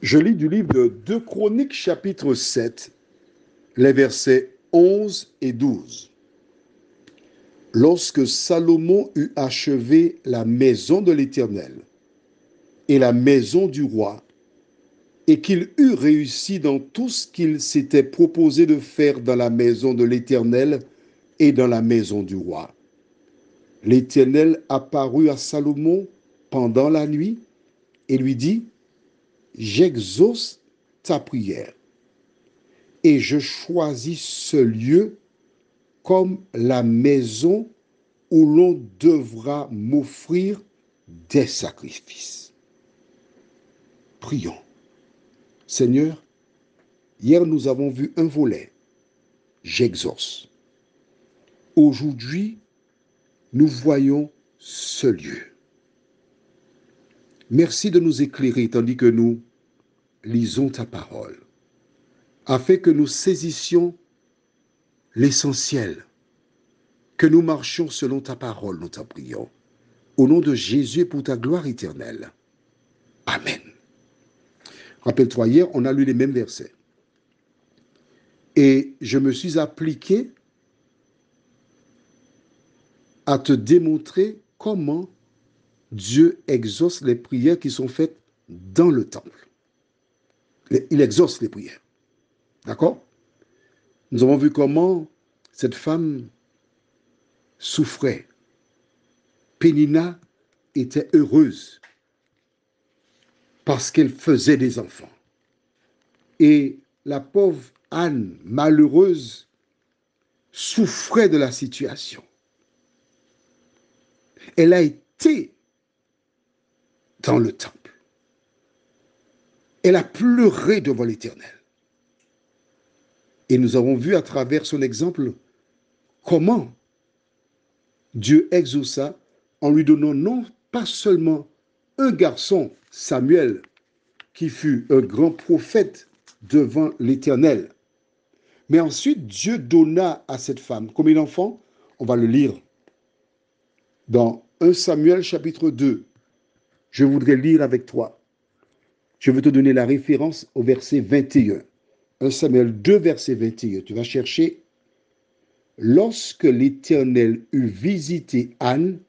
Je lis du livre de 2 Chroniques chapitre 7, les versets 11 et 12. Lorsque Salomon eut achevé la maison de l'Éternel et la maison du roi, et qu'il eut réussi dans tout ce qu'il s'était proposé de faire dans la maison de l'Éternel et dans la maison du roi, l'Éternel apparut à Salomon pendant la nuit et lui dit: j'exauce ta prière et je choisis ce lieu comme la maison où l'on devra m'offrir des sacrifices. Prions. Seigneur, hier nous avons vu un volet, j'exauce. Aujourd'hui, nous voyons ce lieu. Merci de nous éclairer tandis que nous lisons ta parole, afin que nous saisissions l'essentiel, que nous marchions selon ta parole, nous t'en prions. Au nom de Jésus et pour ta gloire éternelle. Amen. Rappelle-toi, hier, on a lu les mêmes versets. Et je me suis appliqué à te démontrer comment Dieu exauce les prières qui sont faites dans le temple. Il exauce les prières. D'accord? Nous avons vu comment cette femme souffrait. Pénina était heureuse parce qu'elle faisait des enfants. Et la pauvre Anne, malheureuse, souffrait de la situation. Elle a été dans le temple. Elle a pleuré devant l'Éternel. Et nous avons vu à travers son exemple comment Dieu exauça en lui donnant non pas seulement un garçon, Samuel, qui fut un grand prophète devant l'Éternel, mais ensuite Dieu donna à cette femme combien d'enfants? On va le lire dans 1 Samuel chapitre 2. Je voudrais lire avec toi. Je veux te donner la référence au verset 21. 1 Samuel 2, verset 21. Tu vas chercher. Lorsque l'Éternel eut visité Anne,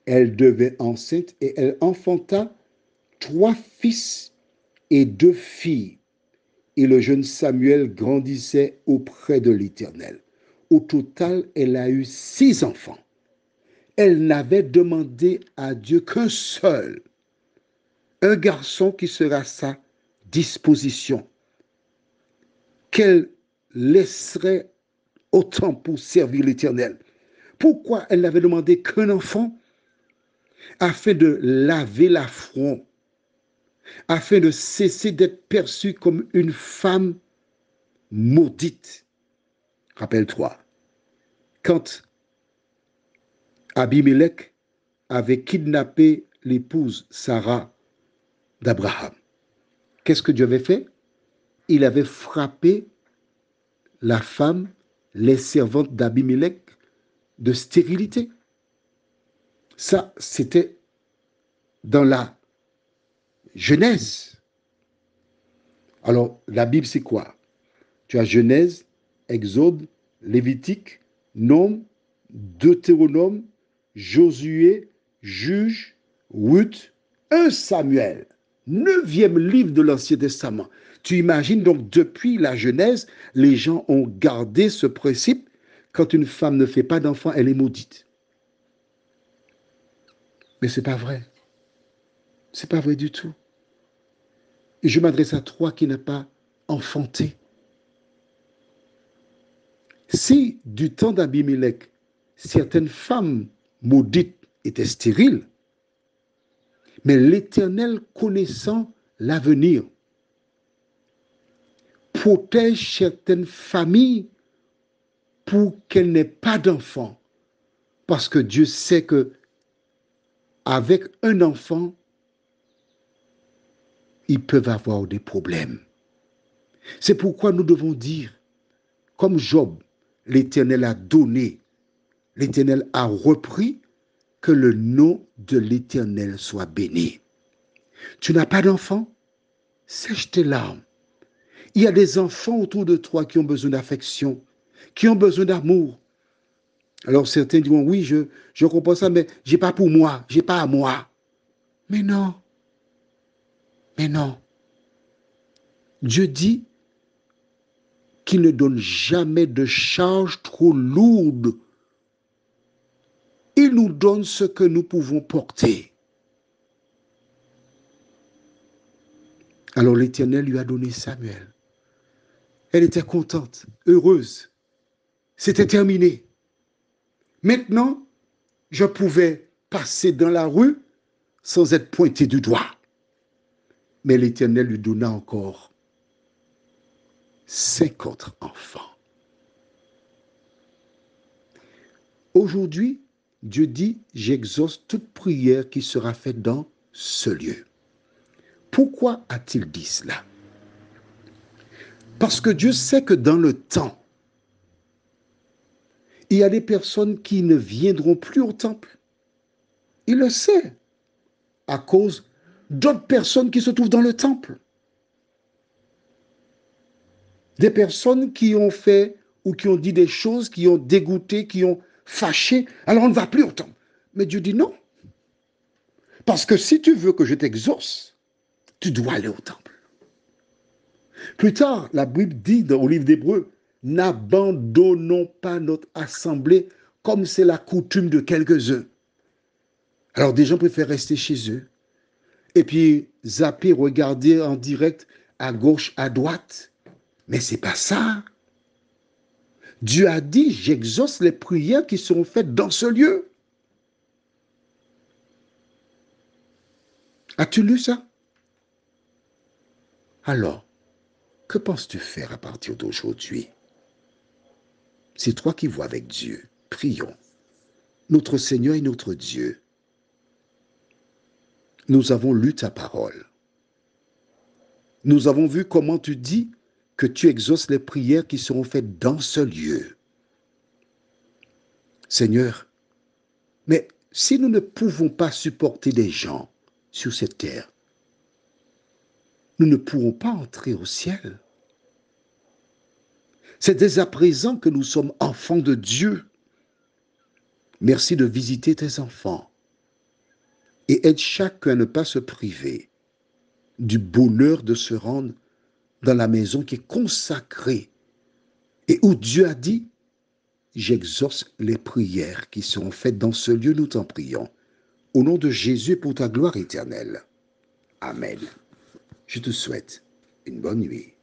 elle devint enceinte et elle enfanta 3 fils et 2 filles. Et le jeune Samuel grandissait auprès de l'Éternel. Au total, elle a eu 6 enfants. Elle n'avait demandé à Dieu qu'un seul, un garçon qui sera à sa disposition, qu'elle laisserait autant pour servir l'Éternel. Pourquoi elle n'avait demandé qu'un enfant? Afin de laver l'affront, afin de cesser d'être perçue comme une femme maudite. Rappelle-toi, quand Abimelech avait kidnappé l'épouse Sarah d'Abraham, qu'est-ce que Dieu avait fait? Il avait frappé la femme, les servantes d'Abimelech, de stérilité. Ça, c'était dans la Genèse. Alors, la Bible, c'est quoi? Tu as Genèse, Exode, Lévitique, Nombre, Deutéronome, Josué, Juge, Ruth, 1 Samuel, 9e livre de l'Ancien Testament. Tu imagines donc, depuis la Genèse, les gens ont gardé ce principe: quand une femme ne fait pas d'enfant, elle est maudite. Mais ce n'est pas vrai. Ce n'est pas vrai du tout. Et je m'adresse à toi qui n'as pas enfanté. Si du temps d'Abimelech, certaines femmes maudites étaient stériles, mais l'Éternel, connaissant l'avenir, protège certaines familles pour qu'elles n'aient pas d'enfants, parce que Dieu sait que avec un enfant, ils peuvent avoir des problèmes. C'est pourquoi nous devons dire, comme Job, l'Éternel a donné, l'Éternel a repris, que le nom de l'Éternel soit béni. Tu n'as pas d'enfant? Sèche tes larmes. Il y a des enfants autour de toi qui ont besoin d'affection, qui ont besoin d'amour. Alors certains diront, oui, je comprends ça, mais j'ai pas pour moi, j'ai pas à moi. Mais non, mais non. Dieu dit qu'il ne donne jamais de charge trop lourde. Il nous donne ce que nous pouvons porter. Alors l'Éternel lui a donné Samuel. Elle était contente, heureuse. C'était terminé. Maintenant, je pouvais passer dans la rue sans être pointé du doigt. Mais l'Éternel lui donna encore 50 enfants. Aujourd'hui, Dieu dit, j'exauce toute prière qui sera faite dans ce lieu. Pourquoi a-t-il dit cela? Parce que Dieu sait que dans le temps, il y a des personnes qui ne viendront plus au temple. Il le sait à cause d'autres personnes qui se trouvent dans le temple. Des personnes qui ont fait ou qui ont dit des choses, qui ont dégoûté, qui ont fâché. Alors on ne va plus au temple. Mais Dieu dit non. Parce que si tu veux que je t'exauce, tu dois aller au temple. Plus tard, la Bible dit au livre d'Hébreux, n'abandonnons pas notre assemblée comme c'est la coutume de quelques-uns. Alors des gens préfèrent rester chez eux et puis zapper, regarder en direct à gauche, à droite. Mais c'est pas ça. Dieu a dit, j'exauce les prières qui seront faites dans ce lieu. As-tu lu ça? Alors, que penses-tu faire à partir d'aujourd'hui? C'est toi qui vois avec Dieu. Prions. Notre Seigneur et notre Dieu, nous avons lu ta parole. Nous avons vu comment tu dis que tu exauces les prières qui seront faites dans ce lieu. Seigneur, mais si nous ne pouvons pas supporter des gens sur cette terre, nous ne pourrons pas entrer au ciel. C'est dès à présent que nous sommes enfants de Dieu. Merci de visiter tes enfants et aide chacun à ne pas se priver du bonheur de se rendre dans la maison qui est consacrée et où Dieu a dit, j'exauce les prières qui seront faites dans ce lieu, nous t'en prions. Au nom de Jésus pour ta gloire éternelle. Amen. Je te souhaite une bonne nuit.